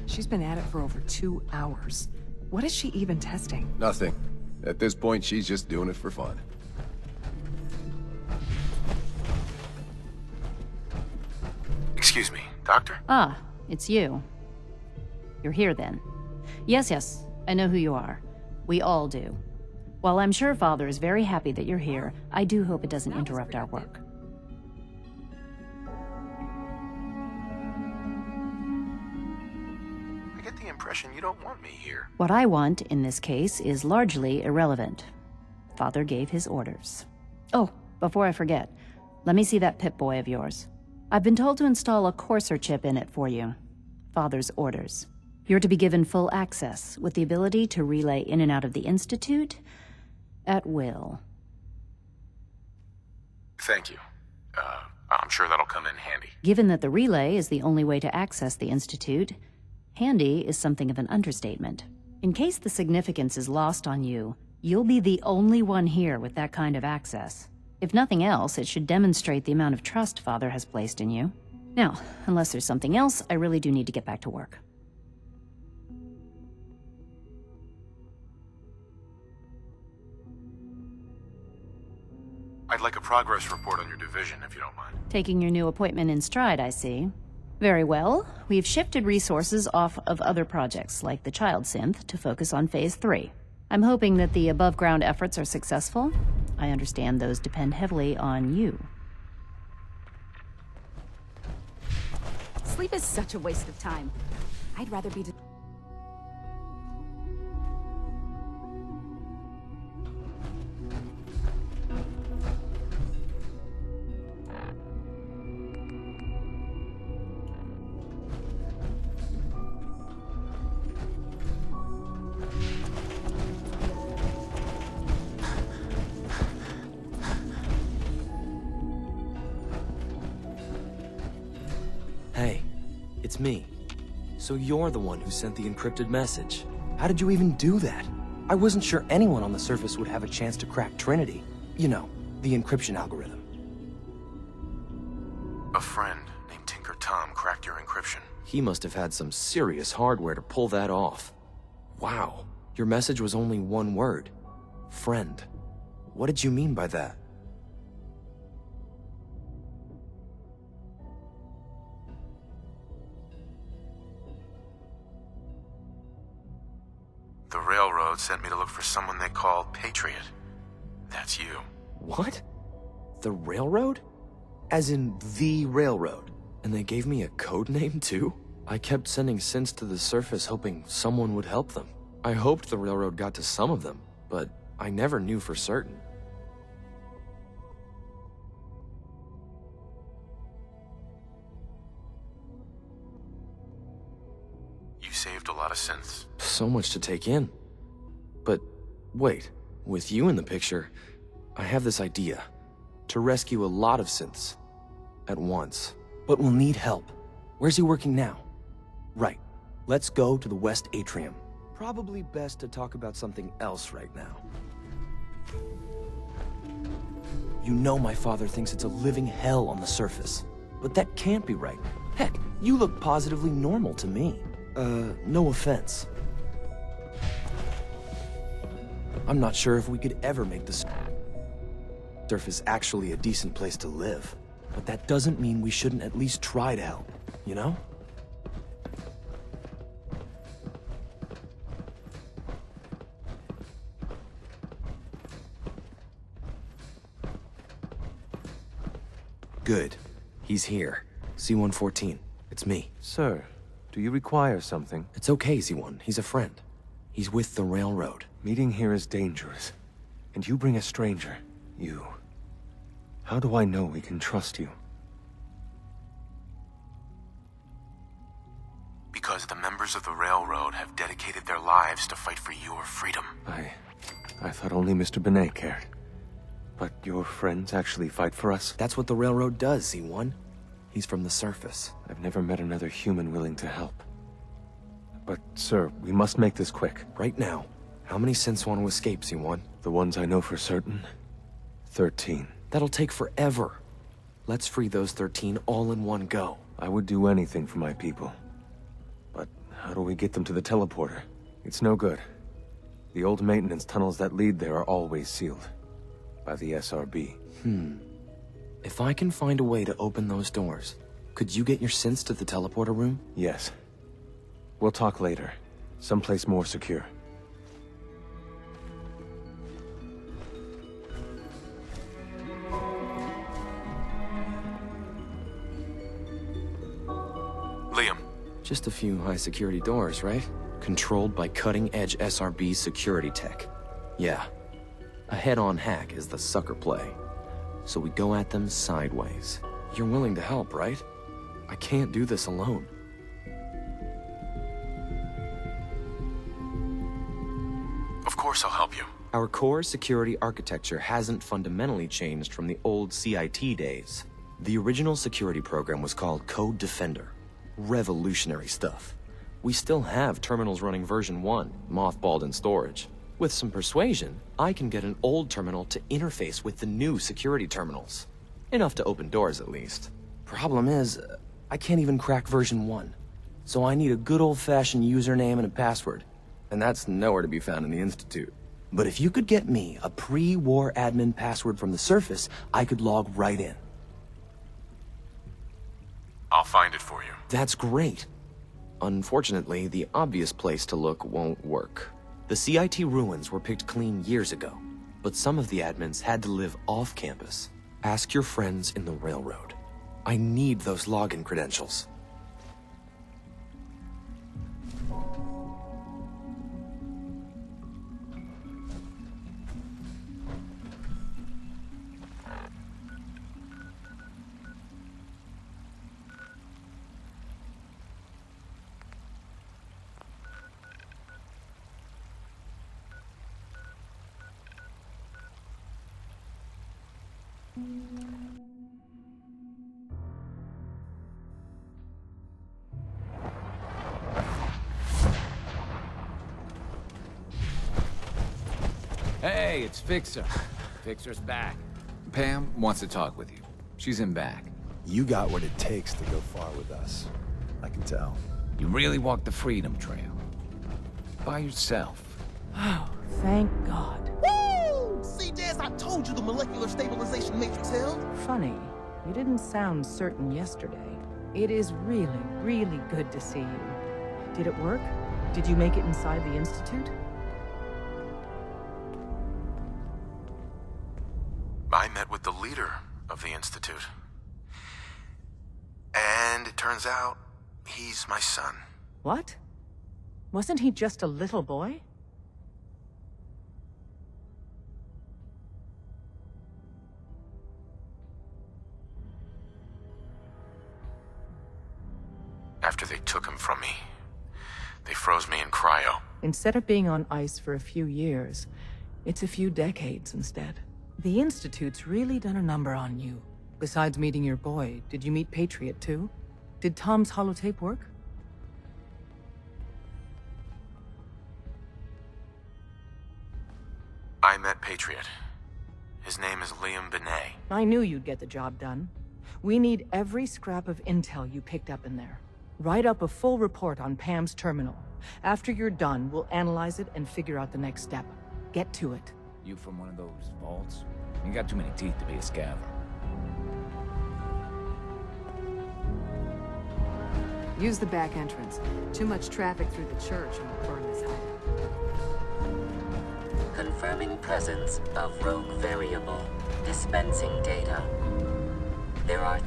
She's been at it for over 2 hours. What is she even testing? Nothing. At this point, she's just doing it for fun. Excuse me, Doctor? Ah, it's you. You're here then. Yes, I know who you are. We all do. While I'm sure Father is very happy that you're here, I do hope it doesn't interrupt our work. I get the impression you don't want me here. What I want, in this case, is largely irrelevant. Father gave his orders. Oh, before I forget, let me see that Pip-Boy of yours. I've been told to install a Courser chip in it for you. Father's orders. You're to be given full access, with the ability to relay in and out of the Institute at will. Thank you. I'm sure that'll come in handy. Given that the relay is the only way to access the Institute, handy is something of an understatement. In case the significance is lost on you, you'll be the only one here with that kind of access. If nothing else, it should demonstrate the amount of trust Father has placed in you. Now, unless there's something else, I really do need to get back to work. I'd like a progress report on your division, if you don't mind. Taking your new appointment in stride, I see. Very well. We've shifted resources off of other projects, like the Child Synth, to focus on Phase 3. I'm hoping that the above-ground efforts are successful. I understand those depend heavily on you. Sleep is such a waste of time. I'd rather be... Hey, it's me. So you're the one who sent the encrypted message. How did you even do that? I wasn't sure anyone on the surface would have a chance to crack Trinity. You know, the encryption algorithm. A friend named Tinker Tom cracked your encryption. He must have had some serious hardware to pull that off. Wow, your message was only one word. Friend. What did you mean by that? The Railroad sent me to look for someone they call Patriot. That's you. What? The Railroad? As in the Railroad? And they gave me a code name too? I kept sending synths to the surface hoping someone would help them. I hoped the Railroad got to some of them, but I never knew for certain. You saved a lot of synths. So much to take in. But wait, with you in the picture, I have this idea. To rescue a lot of synths at once. But we'll need help. Where's he working now? Right. Let's go to the West Atrium. Probably best to talk about something else right now. You know my father thinks it's a living hell on the surface. But that can't be right. Heck, you look positively normal to me. No offense. I'm not sure if we could ever make the surface actually a decent place to live. But that doesn't mean we shouldn't at least try to help, you know? Good. He's here. C-114. It's me. Sir, do you require something? It's okay, Z1. He's a friend. He's with the Railroad. Meeting here is dangerous. And you bring a stranger. You. How do I know we can trust you? Because the members of the Railroad have dedicated their lives to fight for your freedom. I thought only Mr. Benet cared. But your friends actually fight for us? That's what the Railroad does, Z1. He's from the surface. I've never met another human willing to help. But, sir, we must make this quick. Right now. How many synths want to escape, Z1? The ones I know for certain? 13. That'll take forever. Let's free those 13 all in one go. I would do anything for my people. But how do we get them to the teleporter? It's no good. The old maintenance tunnels that lead there are always sealed. By the SRB. If I can find a way to open those doors, could you get your synths to the teleporter room? Yes. We'll talk later. Someplace more secure. Liam. Just a few high-security doors, right? Controlled by cutting-edge SRB security tech. Yeah. A head-on hack is the sucker play. So we go at them sideways. You're willing to help, right? I can't do this alone. Of course I'll help you. Our core security architecture hasn't fundamentally changed from the old CIT days. The original security program was called Code Defender. Revolutionary stuff. We still have terminals running version 1, mothballed in storage. With some persuasion, I can get an old terminal to interface with the new security terminals. Enough to open doors, at least. Problem is, I can't even crack version 1. So I need a good old-fashioned username and a password. And that's nowhere to be found in the Institute. But if you could get me a pre-war admin password from the surface, I could log right in. I'll find it for you. That's great. Unfortunately, the obvious place to look won't work. The CIT ruins were picked clean years ago, but some of the admins had to live off campus. Ask your friends in the railroad. I need those login credentials. Hey, it's Fixer. Fixer's back. Pam wants to talk with you. She's in back. You got what it takes to go far with us. I can tell. You really walked the Freedom Trail. By yourself. Oh, thank God. Woo! See, Jazz, I told you the molecular stabilization matrix held. Funny, you didn't sound certain yesterday. It is really, really good to see you. Did it work? Did you make it inside the Institute? I met with the leader of the Institute. And it turns out, he's my son. What? Wasn't he just a little boy? After they took him from me, they froze me in cryo. Instead of being on ice for a few years, it's a few decades instead. The Institute's really done a number on you. Besides meeting your boy, did you meet Patriot too? Did Tom's holotape work? I met Patriot. His name is Liam Benet. I knew you'd get the job done. We need every scrap of intel you picked up in there. Write up a full report on Pam's terminal. After you're done, we'll analyze it and figure out the next step. Get to it. You from one of those vaults? You got too many teeth to be a scaver. Use the back entrance. Too much traffic through the church and we'll burn this out. Confirming presence of rogue variable. Dispensing data. There are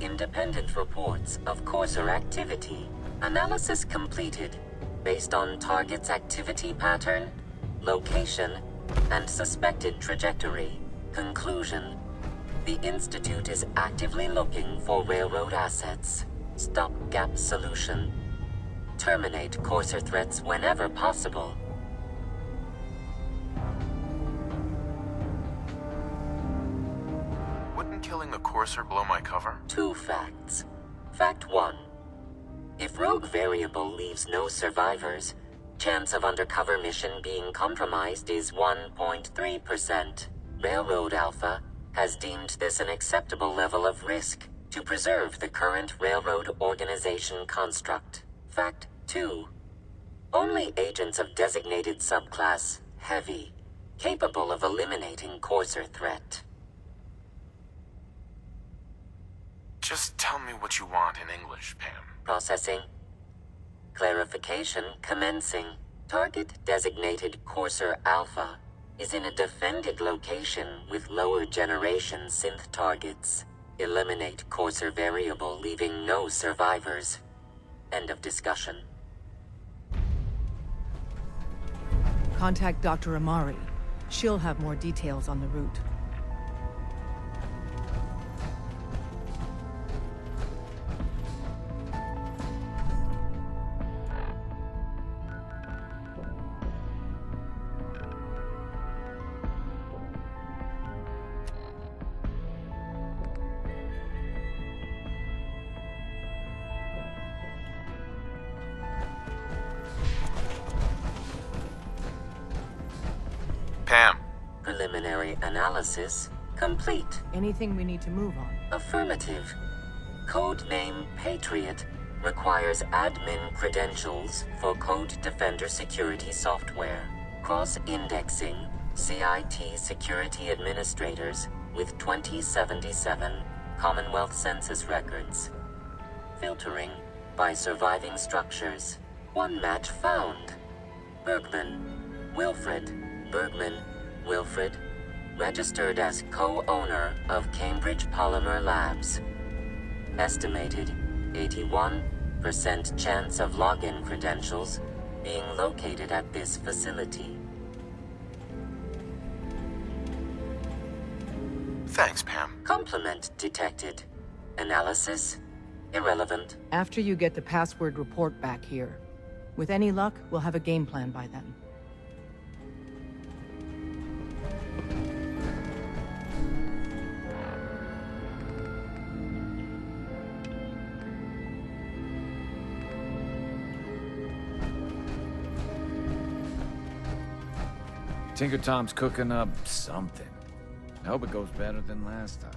independent reports of Courser activity. Analysis completed based on target's activity pattern, location, and suspected trajectory. Conclusion: the Institute is actively looking for railroad assets. Stopgap solution: terminate Courser threats whenever possible. Killing the Courser blow my cover? 2 facts. Fact 1. If rogue variable leaves no survivors, chance of undercover mission being compromised is 1.3%. Railroad Alpha has deemed this an acceptable level of risk to preserve the current railroad organization construct. Fact 2. Only agents of designated subclass Heavy capable of eliminating Courser threat. Just tell me what you want in English, Pam. Processing. Clarification commencing. Target designated Courser Alpha is in a defended location with lower generation synth targets. Eliminate Courser variable, leaving no survivors. End of discussion. Contact Dr. Amari. She'll have more details on the route. Pam. Preliminary analysis complete. Anything we need to move on? Affirmative. Codename Patriot requires admin credentials for Code Defender security software. Cross-indexing CIT security administrators with 2077 Commonwealth Census records. Filtering by surviving structures. One match found. Bergman, Wilfred. Bergman, Wilfred. Registered as co-owner of Cambridge Polymer Labs. Estimated 81% chance of login credentials being located at this facility. Thanks, Pam. Complement detected. Analysis irrelevant. After you get the password report back here. With any luck, we'll have a game plan by then. Tinker Tom's cooking up something. I hope it goes better than last time.